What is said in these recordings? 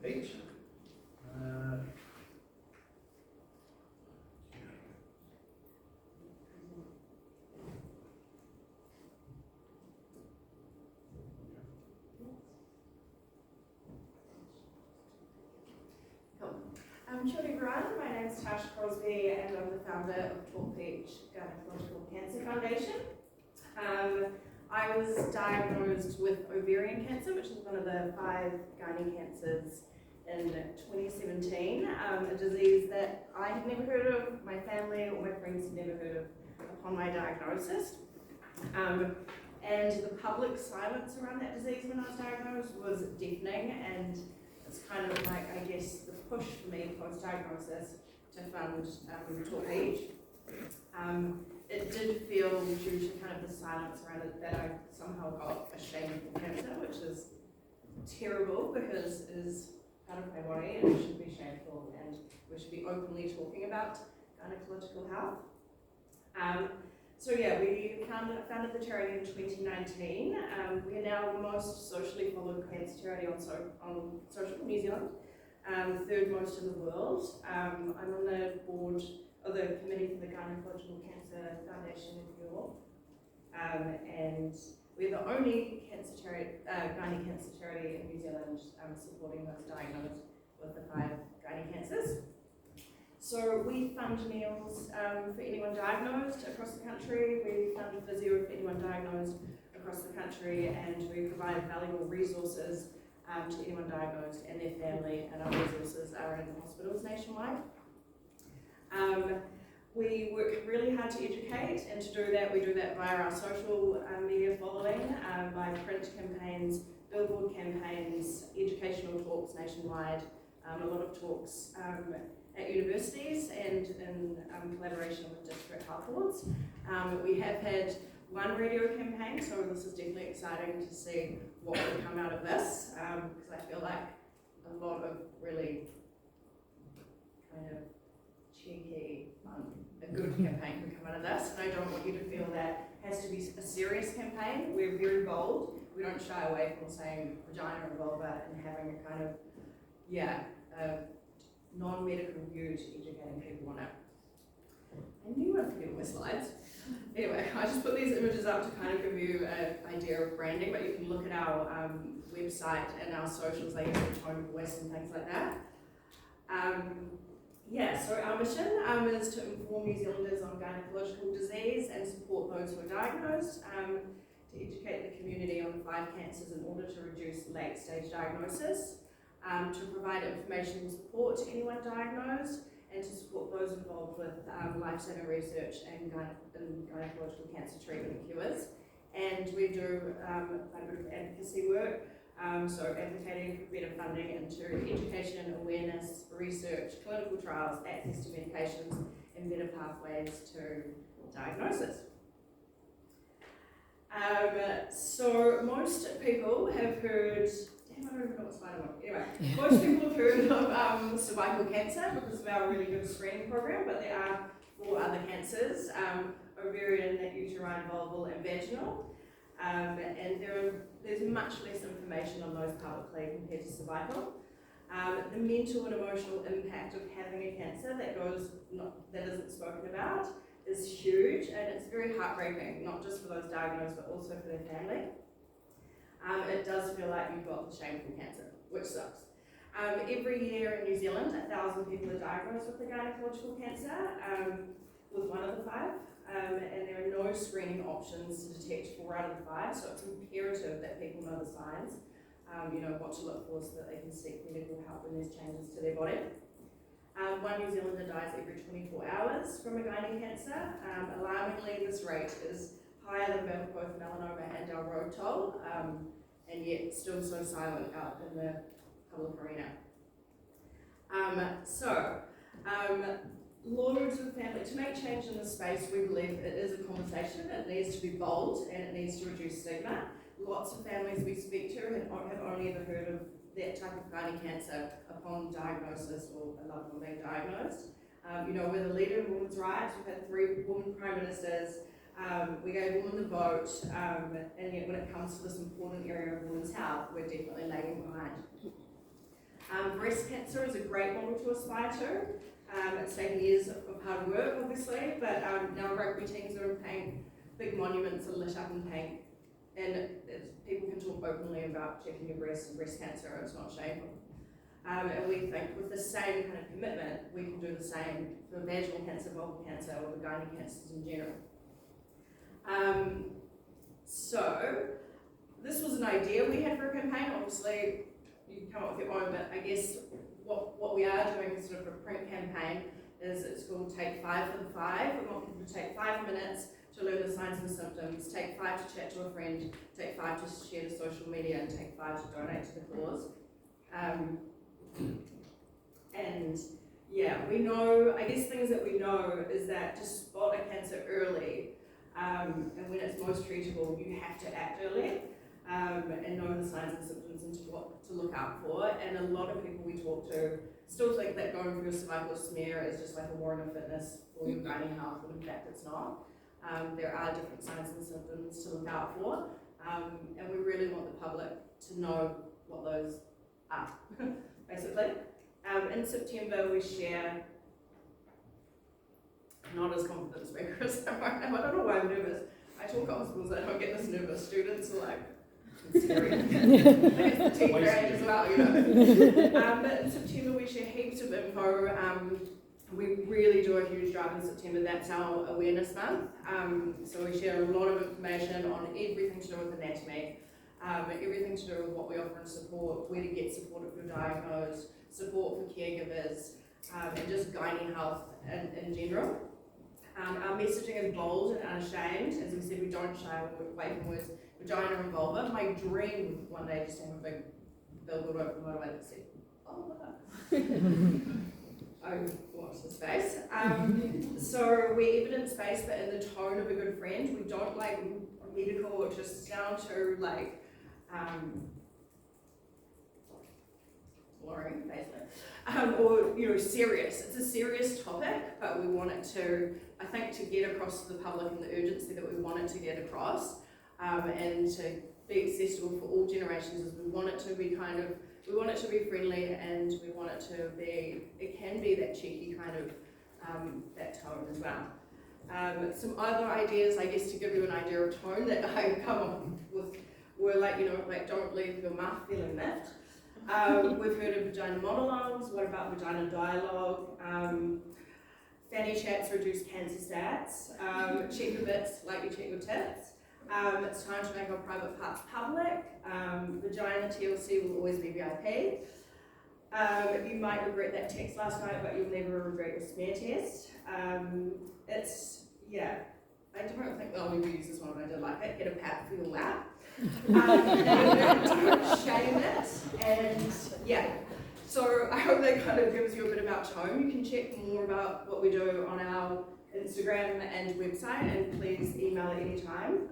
H. Shorty Run, my name's Tash Crosby and I'm the founder of Talk Beach Gynecological Cancer Foundation. I was diagnosed with ovarian cancer, which is one of the 5 gynae cancers in 2017, a disease that I had never heard of, my family or my friends had never heard of upon my diagnosis. And the public silence around that disease when I was diagnosed was deafening, and it's kind of like, I guess, the push for me post-diagnosis to fund Talk Beach. It did feel, due to kind of the silence around it, that I somehow got a shameful cancer, which is terrible because it is part of my body and it should be shameful, and we should be openly talking about gynecological health. So yeah, we founded the charity in 2019. We are now the most socially followed cancer charity on social in New Zealand, 3rd most in the world. I'm on the board of the committee for the Gynecological Cancer Foundation in New York, and we're the only gynae cancer charity in New Zealand supporting those diagnosed with the 5 gynae cancers. So we fund meals for anyone diagnosed across the country, we fund physio for anyone diagnosed across the country, and we provide valuable resources to anyone diagnosed and their family, and our resources are in hospitals nationwide. We work really hard to educate, and to do that, we do that via our social media following, by print campaigns, billboard campaigns, educational talks nationwide, a lot of talks at universities and in collaboration with district health boards. We have had 1 radio campaign, so this is definitely exciting to see what will come out of this, because I feel like a lot of really kind of cheeky, a good campaign can come out of this, and I don't want you to feel that has to be a serious campaign. We're very bold. We don't shy away from saying vagina or vulva and having a kind of, non-medical view to educating people on it. I knew I'd forget my slides. Anyway, I just put these images up to kind of give you an idea of branding, but you can look at our website and our socials, like tone of voice and things like that. So our mission is to inform New Zealanders on gynecological disease and support those who are diagnosed, to educate the community on the 5 cancers in order to reduce late-stage diagnosis, to provide information and support to anyone diagnosed, and to support those involved with life-saving research and gynecological cancer treatment and cures. And we do quite a bit of advocacy work, so advocating for better funding into education, awareness, research, clinical trials, access to medications, and better pathways to diagnosis. So most people have heard, I don't even know what slide I'm on. Anyway, most people have heard of cervical cancer because of our really good screening program, but there are 4 other cancers, ovarian, uterine, vulval, and vaginal. And there's much less information on those publicly compared to cervical. The mental and emotional impact of having a cancer that isn't spoken about is huge, and it's very heartbreaking, not just for those diagnosed, but also for their family. It does feel like you've got the shameful cancer, which sucks. Every year in New Zealand, 1,000 people are diagnosed with a gynecological cancer, with 1 of the 5, and there are no screening options to detect 4 out of the 5, so it's imperative that people know the signs, what to look for so that they can seek medical help when there's changes to their body. 1 New Zealander dies every 24 hours from a gynae cancer. Alarmingly, this rate is higher than both melanoma and our road toll, and yet still so silent out in the public arena. Loads of family, to make change in this space, we believe it is a conversation, it needs to be bold, and it needs to reduce stigma. Lots of families we speak to have only ever heard of that type of gynae cancer upon diagnosis or a loved one being diagnosed. We're the leader in women's rights. We've had 3 women prime ministers. We gave women the vote, and yet when it comes to this important area of women's health, we're definitely lagging behind. cancer is a great model to aspire to. It's taken years of hard work, obviously, but now rugby teams are in paint, big monuments are lit up in paint, and people can talk openly about checking your breast and breast cancer, it's not shameful. And we think with the same kind of commitment, we can do the same for vaginal cancer, vulval cancer, or the gynae cancers in general. So, this was an idea we had for a campaign. Obviously, you can come up with your own, but I guess what we are doing is sort of a print campaign is it's called Take 5 for the 5. We want people to take 5 minutes to learn the signs and symptoms, take 5 to chat to a friend, take 5 to share to social media, and take 5 to donate to the cause. And yeah, we know, I guess things that we know is that to spot a cancer early, and when it's most treatable, you have to act early. And know the signs and symptoms and what to look out for. And a lot of people we talk to still think that going for your cervical smear is just like a warrant of fitness for your gynae health, when in fact it's not. There are different signs and symptoms to look out for, and we really want the public to know what those are, basically. In September we share, not as confident speakers, I don't know why I'm nervous. I talk at hospitals, I don't get this nervous. Students are like, it's scary. That's the 10th grade as well, you know. But in September we share heaps of info. We really do a huge drive in September. That's our awareness month. So we share a lot of information on everything to do with anatomy, everything to do with what we offer in support, where to get support if you're diagnosed, support for caregivers, and just gynae health in general. Our messaging is bold and unashamed. As we said, we don't shy away from words vagina and vulva. My dream one day just to have a big billboard over the motorway that said, oh, watch the space. So we're evidence-based, but in the tone of a good friend. We don't like medical or just down to like boring, basically, or you know, serious. It's a serious topic, but we want it to, I think, to get across to the public and the urgency that we want it to get across, and to be accessible for all generations. Is we want it to be kind of, we want it to be friendly, and we want it to be, it can be that cheeky kind of that tone as well. Some other ideas, I guess, to give you an idea of tone that I come up with were like, you know, like don't leave your mouth feeling miffed. We've heard of vagina monologues. What about vagina dialogue? Fanny chats reduce cancer stats. Check your bits like you check your tits. It's time to make our private parts public. Vagina TLC will always be VIP. You might regret that text last night, but you'll never regret your smear test. It's, yeah, I don't think they'll only use this one, but I did like it. Get a pat for your lap. Don't shame it. And yeah, so I hope that kind of gives you a bit about tone. You can check more about what we do on our Instagram and website, and please email at any time.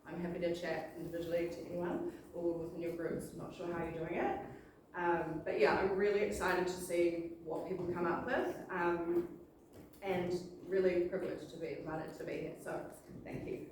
I'm happy to chat individually to anyone or within your groups. I'm not sure how you're doing it. But yeah, I'm really excited to see what people come up with, and really privileged to be invited to be here. So thank you.